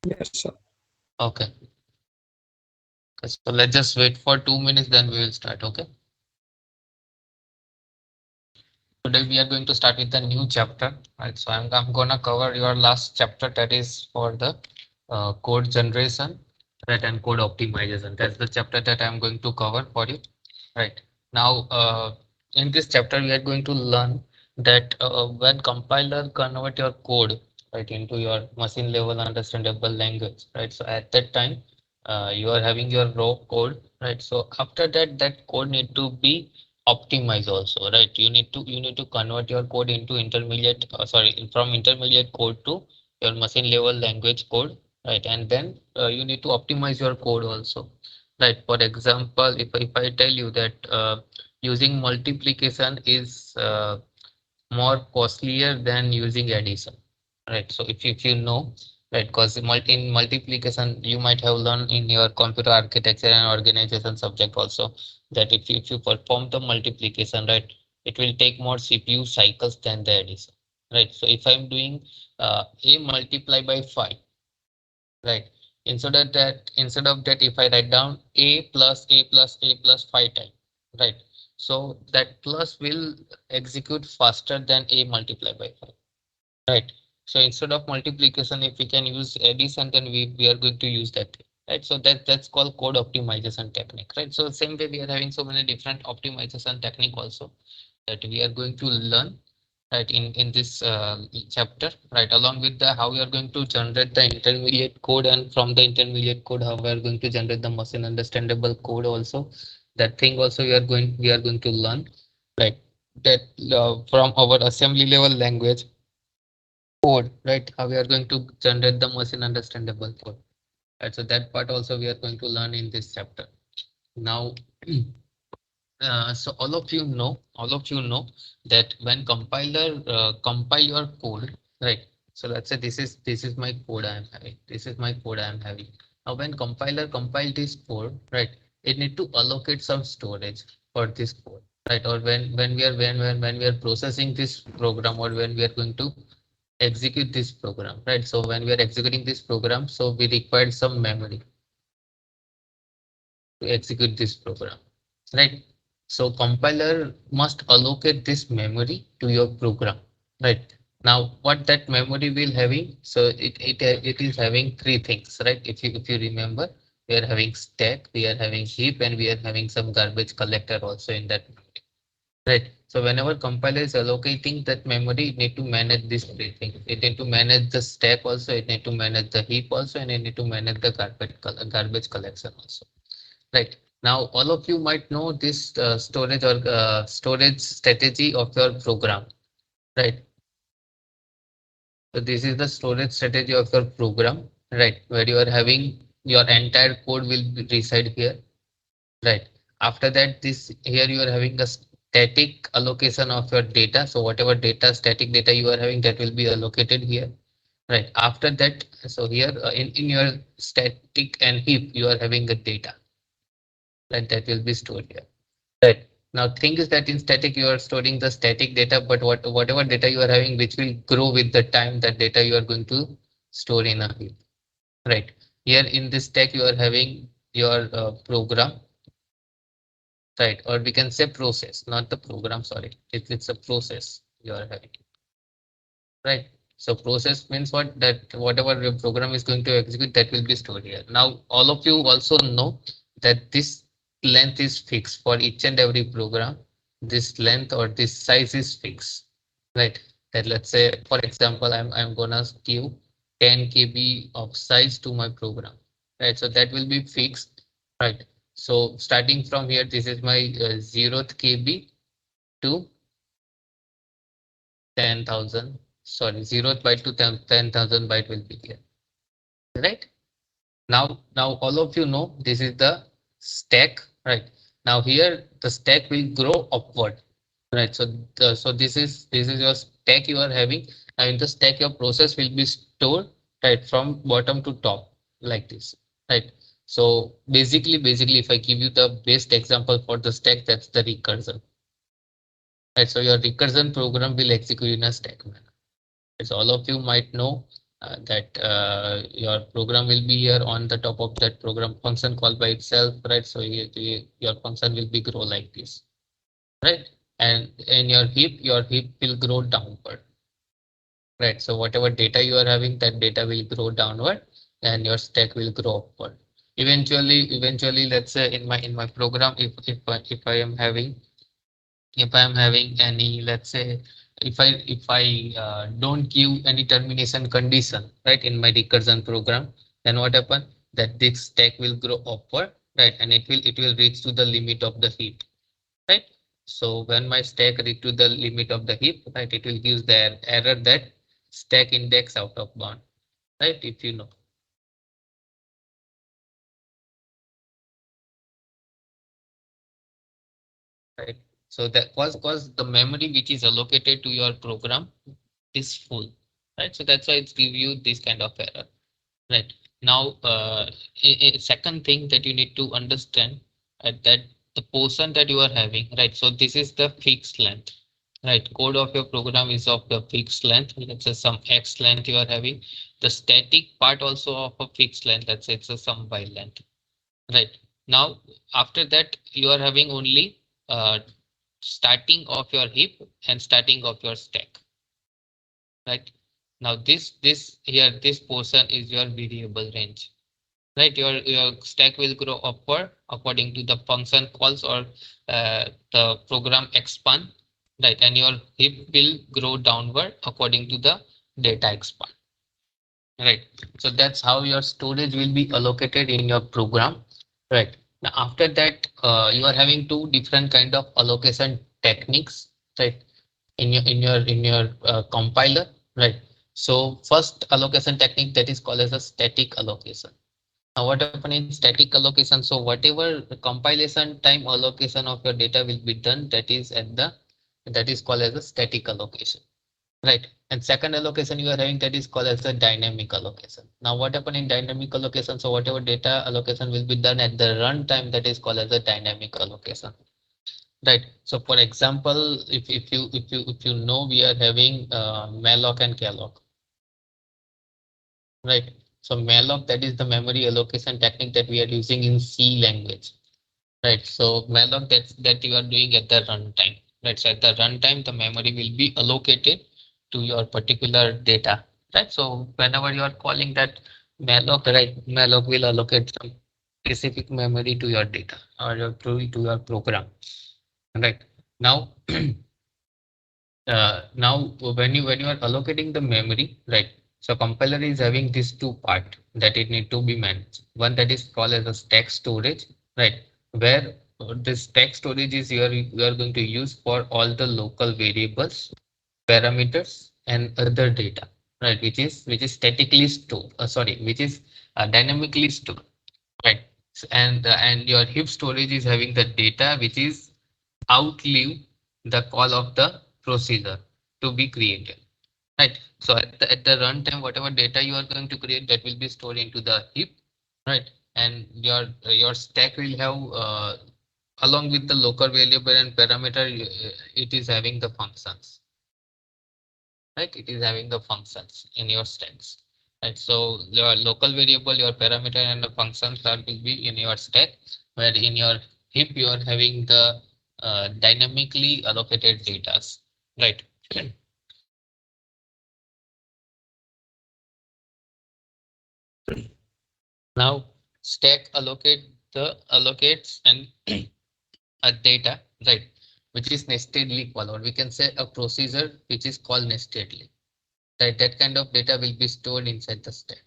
Yes, sir. Okay. So let's just wait for 2 minutes, then we will start. Okay. Today we are going to start with a new chapter, right? So I'm gonna cover your last chapter, that is for the code generation, right, and code optimization. That's the chapter that I'm going to cover for you, right? Now, in this chapter, we are going to learn that when compiler convert your code right into your machine level understandable language, right? So at that time, you are having your raw code, right? So after that, that code need to be optimize also, right? You need to convert your code into intermediate sorry, from intermediate code to your machine level language code, right? And then you need to optimize your code also, right? For example, if I tell you that using multiplication is more costlier than using addition, right? So if you know, right, because in multiplication you might have learned in your computer architecture and organization subject also, that if you perform the multiplication, right, it will take more CPU cycles than the addition, right? So if I'm doing a multiply by 5, right, instead of that if I write down a plus a plus a plus 5 times, right, so that plus will execute faster than a multiply by 5. Right. So instead of multiplication, if we can use addition, then we are going to use that. Right. So that's called code optimization technique. Right. So same way we are having so many different optimization technique also that we are going to learn right in this chapter. Right. Along with the how we are going to generate the intermediate code, and from the intermediate code how we are going to generate the machine understandable code also. That thing also we are going to learn. Right. That from our assembly level language code, right? How we are going to generate the machine understandable code. Right. So that part also we are going to learn in this chapter. Now, so all of you know that when compiler compile your code, right? So let's say this is my code I am having. This is my code I am having. Now, when compiler compile this code, right, it need to allocate some storage for this code, right? Or when we are processing this program, or when we are going to execute this program, right? So when we are executing this program, so we require some memory to execute this program, right? So compiler must allocate this memory to your program, right? Now, what that memory will having? So it is having three things, right? If you remember, we are having stack, we are having heap, and we are having some garbage collector also in that. Right. So whenever compiler is allocating that memory, it need to manage these three things. It need to manage the stack also, it need to manage the heap also, and it need to manage the garbage collection also. Right. Now, all of you might know this storage strategy of your program. Right. So this is the storage strategy of your program. Right. Where you are having your entire code will reside here. Right. After that, this here you are having a static allocation of your data. So whatever data, static data you are having, that will be allocated here. Right. After that, so here in your static and heap, you are having the data, right, that will be stored here. Right. Now, thing is that in static, you are storing the static data, but whatever data you are having, which will grow with the time, that data you are going to store in a heap. Right. Here in this stack, you are having your program, right, or we can say process, not the program, sorry, it's a process you are having, right? So process means what, that whatever your program is going to execute, that will be stored here. Now all of you also know that this length is fixed for each and every program. This length or this size is fixed, right? That let's say for example I'm gonna give 10 KB of size to my program, right? So that will be fixed, right? So starting from here, this is my 0th KB to 10,000. Sorry, 0th byte to 10,000 byte will be here, right? Now all of you know this is the stack, right? Now here the stack will grow upward, right? So this is your stack you are having. Now in the stack, your process will be stored right from bottom to top like this, right? So basically, if I give you the best example for the stack, that's the recursion. Right, so your recursion program will execute in a stack manner. As all of you might know, that your program will be here on the top of that program function call by itself, right? So your function will be grow like this, right? And in your heap will grow downward, right? So whatever data you are having, that data will grow downward, and your stack will grow upward. Eventually, let's say in my program, if I am having any, let's say, if I don't give any termination condition, right, in my recursion program, then what happen? That this stack will grow upward, right, and it will reach to the limit of the heap, right? So when my stack reach to the limit of the heap, right, it will give the error that stack index out of bound, right? If you know, right? So that was because the memory which is allocated to your program is full, right? So that's why it's give you this kind of error. Right. Now, a second thing that you need to understand that the portion that you are having, right? So this is the fixed length, right? Code of your program is of the fixed length. Let's say some X length you are having. The static part also of a fixed length. Let's say it's a some Y length, right? Now, after that, you are having only starting of your heap and starting of your stack, right? Now, this here, this portion is your variable range, right? Your stack will grow upward according to the function calls or the program expand, right? And your heap will grow downward according to the data expand, right? So that's how your storage will be allocated in your program, right? Now after that, you are having two different kind of allocation techniques, right, in your compiler, right? So first allocation technique, that is called as a static allocation. Now what happen in static allocation? So whatever the compilation time allocation of your data will be done, that is called as a static allocation, right? And second allocation you are having, that is called as a dynamic allocation. Now what happen in dynamic allocation? So whatever data allocation will be done at the runtime, that is called as a dynamic allocation, right? So for example, if you know, we are having malloc and calloc, right? So malloc, that is the memory allocation technique that we are using in C language. Right. So malloc, that you are doing at the runtime. Right. So at the runtime, the memory will be allocated to your particular data. Right. So whenever you are calling that malloc, right, malloc will allocate some specific memory to your data or to your program. Right. Now, now when you are allocating the memory, right? So compiler is having these two part that it need to be managed. One that is called as a stack storage, right? Where this stack storage is you are going to use for all the local variables, parameters, and other data, right? Which is statically stored. Sorry, which is dynamically stored, right? And your heap storage is having the data which is outlive the call of the procedure to be created, right? So at the runtime, whatever data you are going to create, that will be stored into the heap, right? And your stack will have along with the local variable and parameter, it is having the functions, right? It is having the functions in your stacks, right? So your local variable, your parameter, and the functions are will be in your stack, where in your heap you are having the dynamically allocated data, right? Now stack allocates and a data, right, which is nestedly followed. We can say a procedure which is called nestedly, right? That kind of data will be stored inside the stack.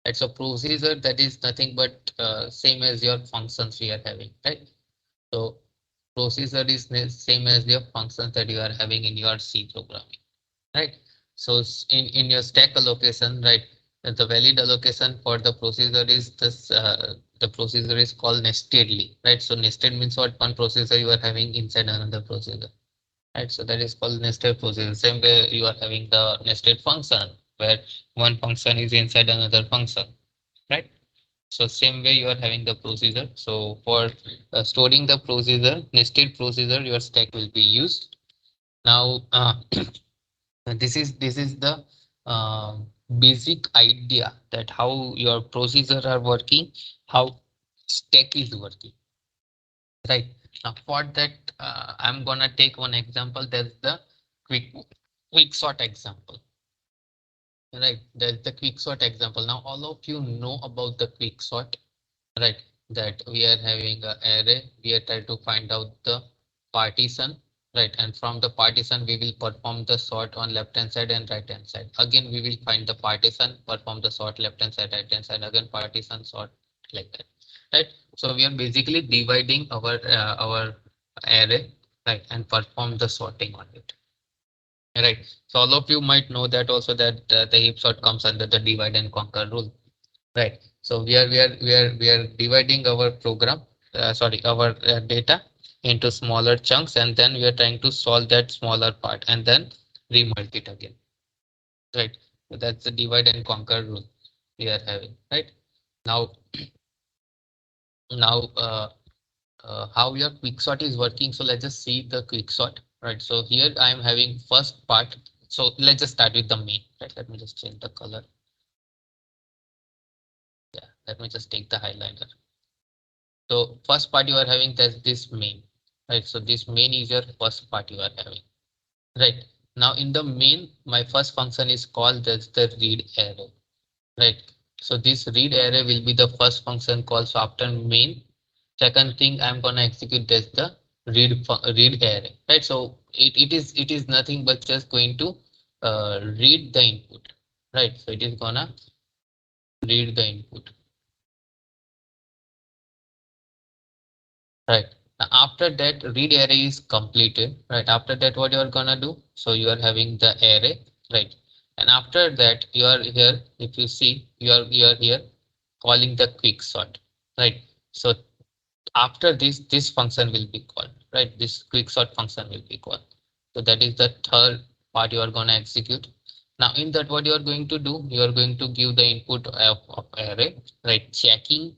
It's a procedure that is nothing but same as your functions we are having, right? So procedure is same as your functions that you are having in your C programming, right? So in your stack allocation, right, the valid allocation for the procedure is this. The procedure is called nestedly, right? So nested means what? One procedure you are having inside another procedure, right? So that is called nested procedure. Same way you are having the nested function, where one function is inside another function, right? So same way you are having the procedure. So for storing the procedure, nested procedure, your stack will be used. Now, this is the basic idea that how your procedures are working, how stack is working. Right. Now for that, I'm gonna take one example. That's the quick sort example. Right. That's the quick sort example. Now all of you know about the quick sort, right? That we are having a array. We are trying to find out the partition, right? And from the partition, we will perform the sort on left hand side and right hand side. Again, we will find the partition, perform the sort left hand side, right hand side. Again, partition sort like that, right? So we are basically dividing our array, right, and perform the sorting on it. Right. So all of you might know that also that the heap sort comes under the divide and conquer rule. Right. So we are dividing our program, sorry, our data into smaller chunks, and then we are trying to solve that smaller part and then remerge it again. Right. So that's the divide and conquer rule we are having. Right. Now, now how your quicksort is working. So let's just see the quicksort. Right. So here I am having first part. So let's just start with the main. Right. Let me just change the color. Yeah. Let me just take the highlighter. So first part you are having that's this main, right? So this main is your first part you are having, right? Now in the main, my first function is called that's the read array, right? So this read array will be the first function called. So after main, second thing I'm gonna execute that's the read array, right? So it is nothing but just going to read the input, right? So it is gonna read the input. Right. Now, after that, read array is completed. Right. After that, what you are gonna do? So you are having the array, right? And after that, you are here. If you see, you are here calling the quick sort, right? So after this function will be called, right? This quick sort function will be called. So that is the third part you are gonna execute. Now in that, what you are going to do? You are going to give the input of array, right? Checking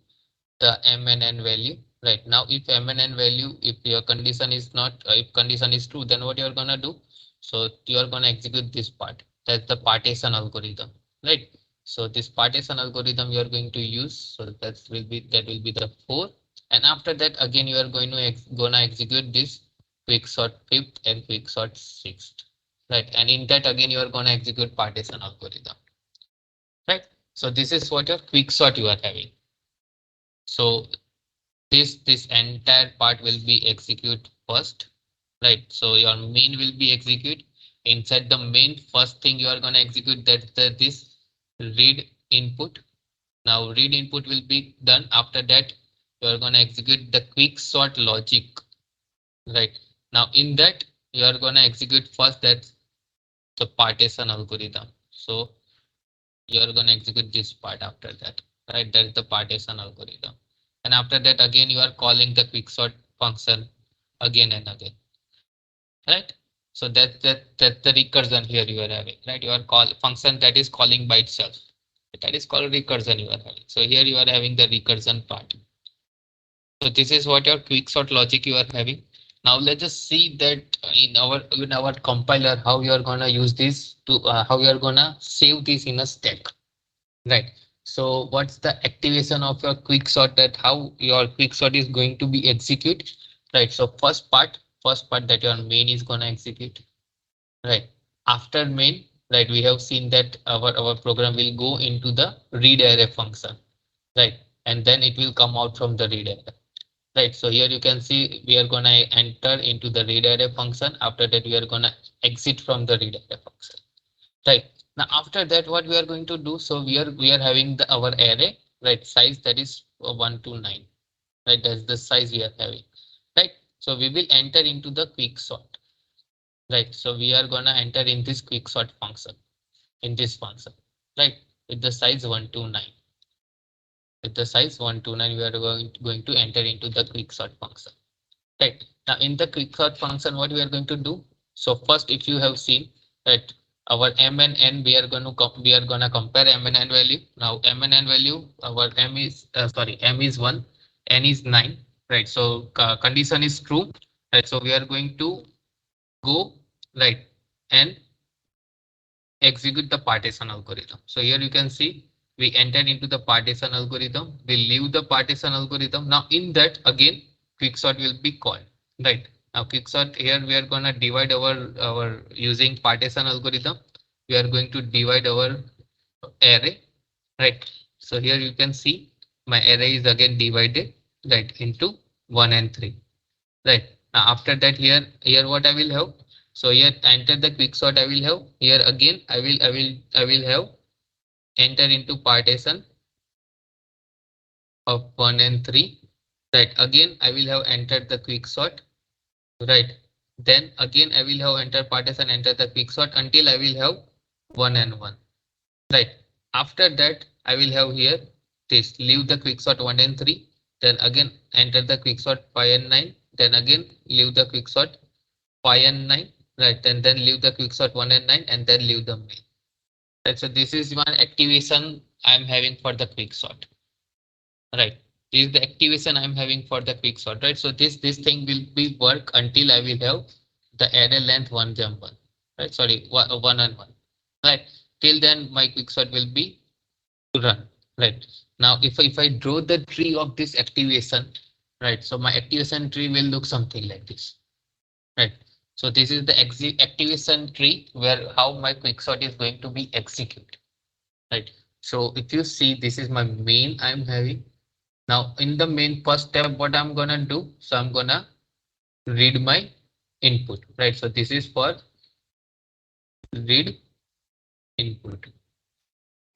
the m and n value. Right now, if m and n value, if your condition is not, if condition is true, then what you are gonna do? So you are gonna execute this part. That's the partition algorithm, right? So this partition algorithm you are going to use. So that will be the four. And after that, again you are going to gonna execute this quick sort fifth and quick sort sixth, right? And in that again you are gonna execute partition algorithm, right? So this is what your quick sort you are having. So this entire part will be execute first, right? So your main will be execute. Inside the main, first thing you are going to execute that this read input. Now read input will be done. After that you are going to execute the quick sort logic, right? Now in that you are going to execute first that the partition algorithm. So you are going to execute this part after that, right? That's the partition algorithm. And after that, again, you are calling the quicksort function again and again, right? So that's the recursion here you are having, right? You are call function that is calling by itself. That is called recursion you are having. So here you are having the recursion part. So this is what your quicksort logic you are having. Now let's just see that in our compiler how you are gonna use this to how you are gonna save this in a stack. Right. So what's the activation of your quick sort, that how your quick sort is going to be executed? Right. So first part that your main is gonna execute. Right. After main, right, we have seen that our program will go into the read array function. Right. And then it will come out from the read array. Right. So here you can see we are gonna enter into the read array function. After that, we are gonna exit from the read array function. Right. Now after that, what we are going to do? So we are having our array, right? Size that is 1 to 9, right? That's the size we are having, right? So we will enter into the quick sort, right? So we are gonna enter in this quick sort function, in this function, right? With the size 1 to 9. With the size 1 to 9, we are going to enter into the quick sort function. Right. Now in the quick sort function, what we are going to do? So first, if you have seen that our m and n, we are gonna compare m and n value. Now m and n value, our m is m is 1, n is 9. Right. So condition is true. Right. So we are going to go right and execute the partition algorithm. So here you can see we entered into the partition algorithm. We leave the partition algorithm. Now in that again quicksort will be called. Right. Now quicksort here we are gonna divide our using partition algorithm. We are going to divide our array. Right. So here you can see my array is again divided right into 1 and 3. Right. Now after that here what I will have. So here enter the quicksort I will have. Here again I will have enter into partition of 1 and 3. Right. Again I will have entered the quicksort. Right. Then again I will have enter partition enter the quicksort until I will have 1 and 1. Right. After that I will have here this leave the quicksort 1 and 3. Then again enter the quicksort 5 and 9. Then again leave the quicksort 5 and 9. Right. And then leave the quicksort 1 and 9 and then leave the main. Right. So this is one activation I'm having for the quicksort. Right. This is the activation I'm having for the quicksort. Right. So this thing will be work until I will have the array length 1 jump 1. Right. Sorry, 1 and 1. Right. Till then my quicksort will be run. Right. Now if I draw the tree of this activation, right. So my activation tree will look something like this. Right. So this is the activation tree where how my quicksort is going to be executed. Right. So if you see this is my main I'm having. Now in the main first step what I'm gonna do. So I'm gonna read my input. Right. So this is for read input.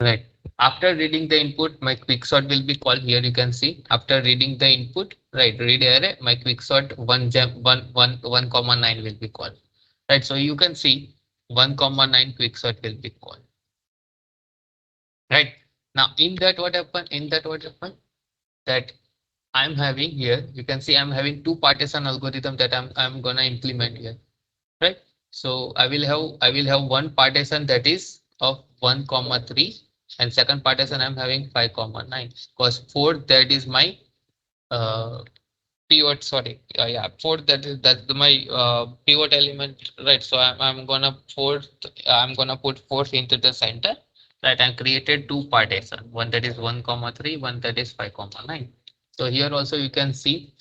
Right. After reading the input, my quicksort will be called here. You can see after reading the input, right? Read array, my quicksort 1 comma 9 will be called. Right. So you can see 1 comma 9 quicksort will be called. Right. Now in that what happened? In that what happened? That I'm having here. You can see I'm having two partition algorithm that I'm gonna implement here. Right. So I will have one partition that is of 1 comma 3 and second partition I'm having 5 comma 9 because fourth that is my pivot. Sorry, yeah, fourth that's my pivot element, right? So I'm gonna put fourth into the center, right? And created two partition, one that is 1 comma 3, one that is 5 comma 9. So here also you can see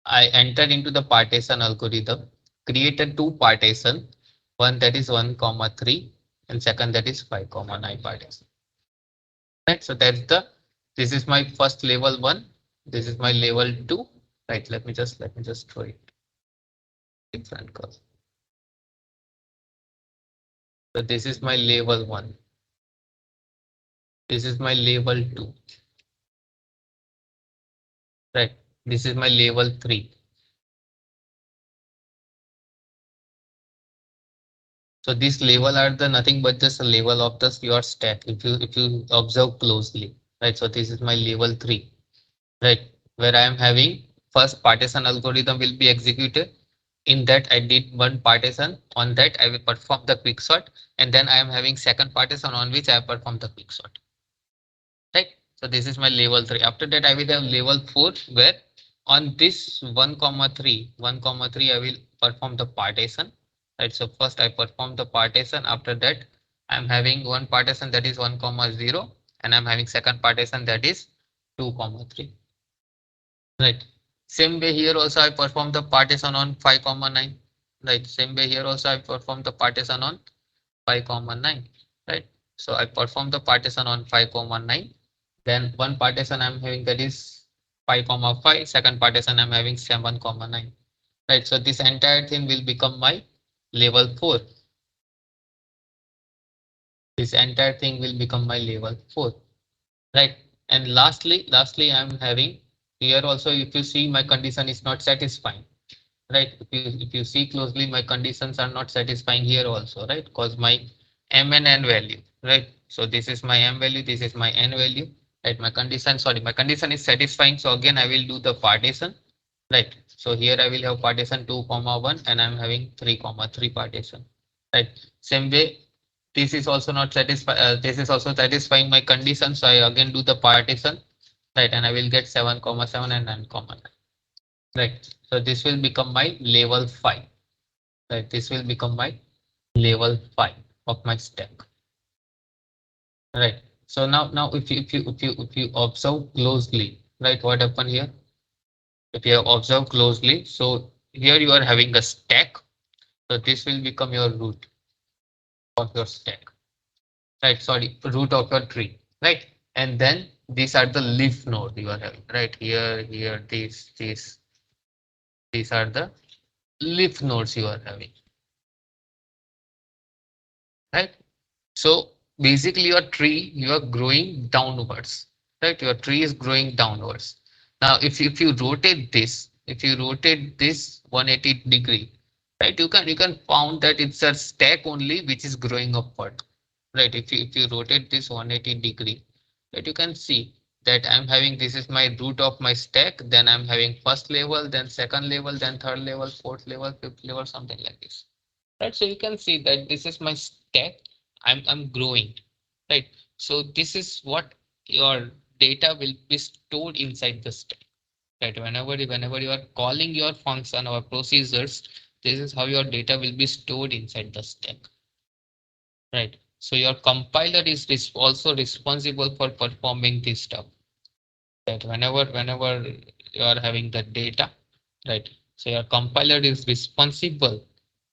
I entered into the partition algorithm, created two partition, one that is 1 comma 3 and second that is 5 comma 9 partition. Right, so this is my first level 1, this is my level 2. Right, let me just show it different color. So this is my level 1, this is my level 2. Right, this is my level 3. So this level are the nothing but just a level of the your stack if you observe closely. Right, so this is my level 3. Right, where I am having first partition algorithm will be executed. In that I did one partition, on that I will perform the quicksort, and then I am having second partition on which I perform the quicksort. Right. So this is my level 3. After that I will have level 4 where on this 1 comma 3 I will perform the partition. Right. So first I perform the partition. After that I'm having one partition that is 1 comma 0 and I'm having second partition that is 2 comma 3. Right. Same way here also I perform the partition on 5 comma 9. Right. Same way here also I perform the partition on 5 comma 9. Right. So I perform the partition on 5 comma 9. Then one partition I'm having that is 5 comma 5. Second partition I'm having 7 comma 9. Right. So this entire thing will become my level 4. This entire thing will become my level 4. Right. And lastly I'm having here also if you see my condition is not satisfying. Right, if you see closely my conditions are not satisfying here also, right? Because my m and n value, right? So this is my m value, this is my n value, right? My condition is satisfying, so again I will do the partition, right? So here I will have partition 2 comma 1 and I'm having 3 comma 3 partition, right? Same way this is also not satisfying, this is also satisfying my condition, so I again do the partition, right? And I will get 7 comma 7 and 9 comma 9. Right. So this will become my level 5. Right. This will become my level 5 of my stack. Right. So now if you observe closely, right, what happened here? If you observe closely, so here you are having a stack. So this will become your root of your stack. Right, sorry, root of your tree, right? And then these are the leaf node you are having, right? Here, these are the leaf nodes you are having, right? So basically your tree, you are growing downwards, right? Your tree is growing downwards. Now, if you rotate this, if you rotate this 180-degree, right, you can found that it's a stack only which is growing upward, right? If you rotate this 180-degree, right, you can see that I'm having this is my root of my stack, then I'm having first level, then second level, then third level, fourth level, fifth level, something like this. Right, so you can see that this is my stack. I'm growing, right? So this is what your data will be stored inside the stack, right? Whenever you are calling your function or procedures, this is how your data will be stored inside the stack, right? So your compiler is also responsible for performing this stuff, right? Whenever you are having the data, right? So your compiler is responsible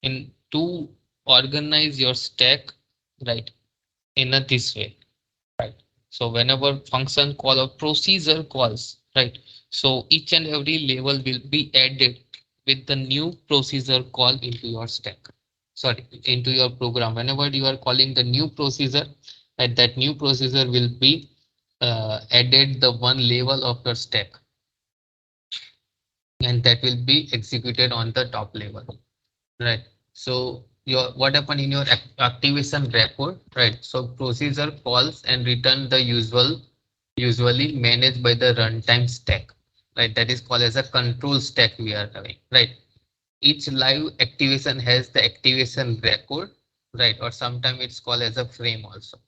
in to organize your stack, right, in a this way, right? So whenever function call or procedure calls, right, so each and every level will be added with the new procedure call into your stack, sorry, into your program. Whenever you are calling the new procedure, right, that new procedure will be added the one level of your stack, and that will be executed on the top level. Right. So your what happened in your activation record, right? So procedure calls and return the usually managed by the runtime stack, right? That is called as a control stack we are having, right? Each live activation has the activation record, right? Or sometimes it's called as a frame also,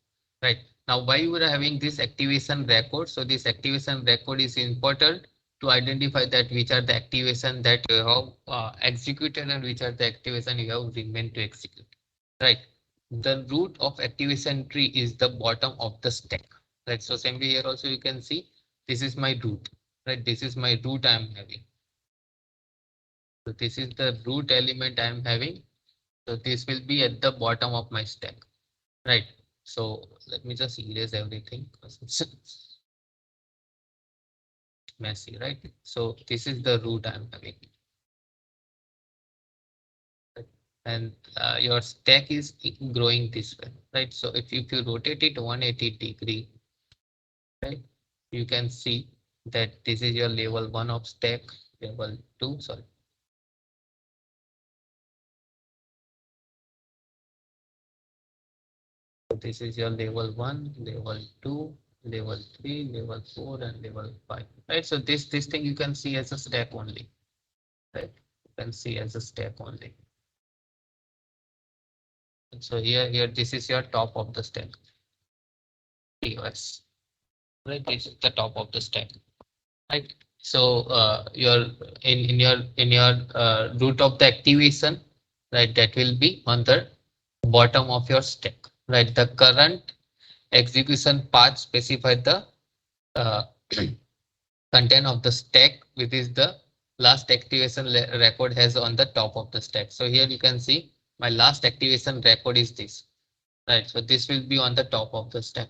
right? Now, why you are having this activation record? So this activation record is important to identify that which are the activation that you have executed and which are the activation you have remained to execute, right? The root of activation tree is the bottom of the stack, right? So simply here also you can see this is my root, right? This is my root I am having. So this is the root element I am having. So this will be at the bottom of my stack, right? So let me just erase everything because it's messy, right? So this is the root I'm having. Right? And your stack is growing this way, right? So if you rotate it 180-degree, right, you can see that this is your level 1 of stack, level 2, sorry. So this is your level 1, level 2, level 3, level 4, and level 5. Right. So this thing you can see as a stack only. Right. You can see as a stack only. So here this is your top of the stack. POS. Right. This is the top of the stack. Right. So your in your root of the activation, right, that will be on the bottom of your stack. Right. The current execution path specify the uh, content of the stack, which is the last activation record has on the top of the stack. So here you can see my last activation record is this, right? So this will be on the top of the stack,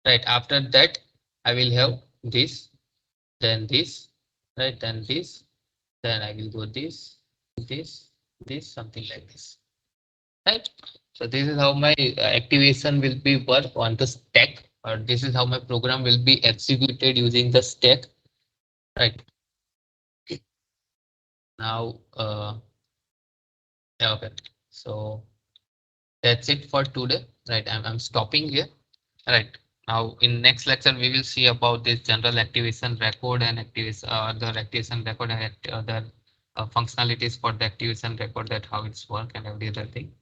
right? After that, I will have this, right? Then this, then I will go this, this, something like this, right? So this is how my activation will be work on the stack, or this is how my program will be executed using the stack, right? Now, yeah, okay. So that's it for today. Right. I'm stopping here. Right. Now in next lecture we will see about this general activation record and activation other activation record and other functionalities for the activation record, that how it's work and every other thing.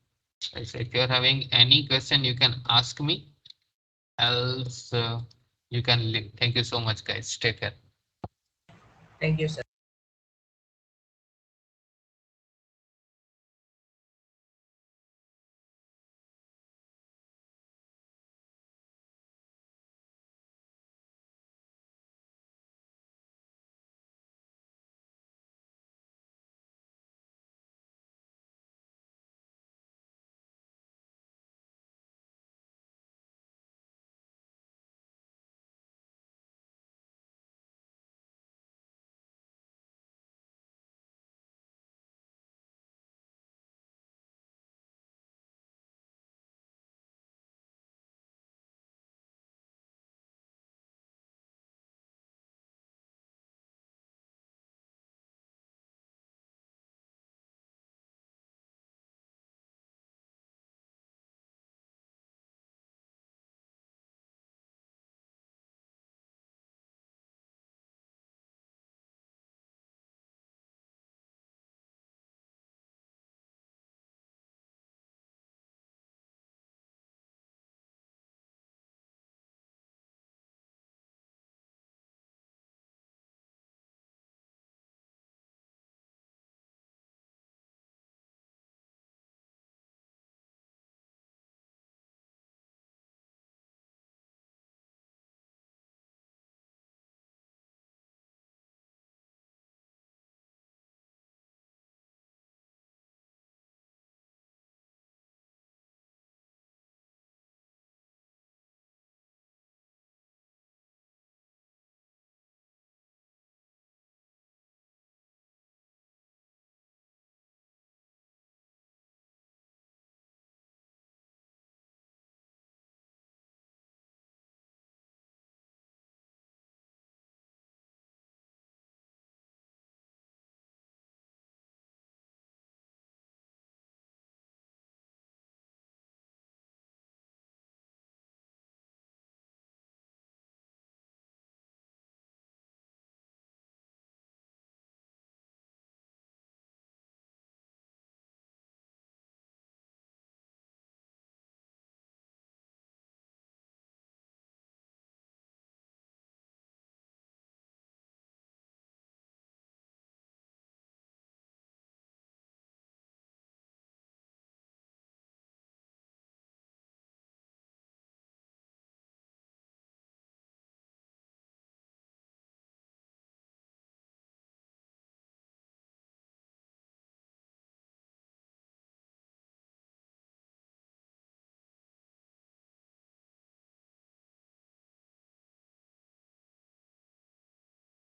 Right. So if you're having any question you can ask me, else you can leave. Thank you so much guys. Take care. Thank you, sir.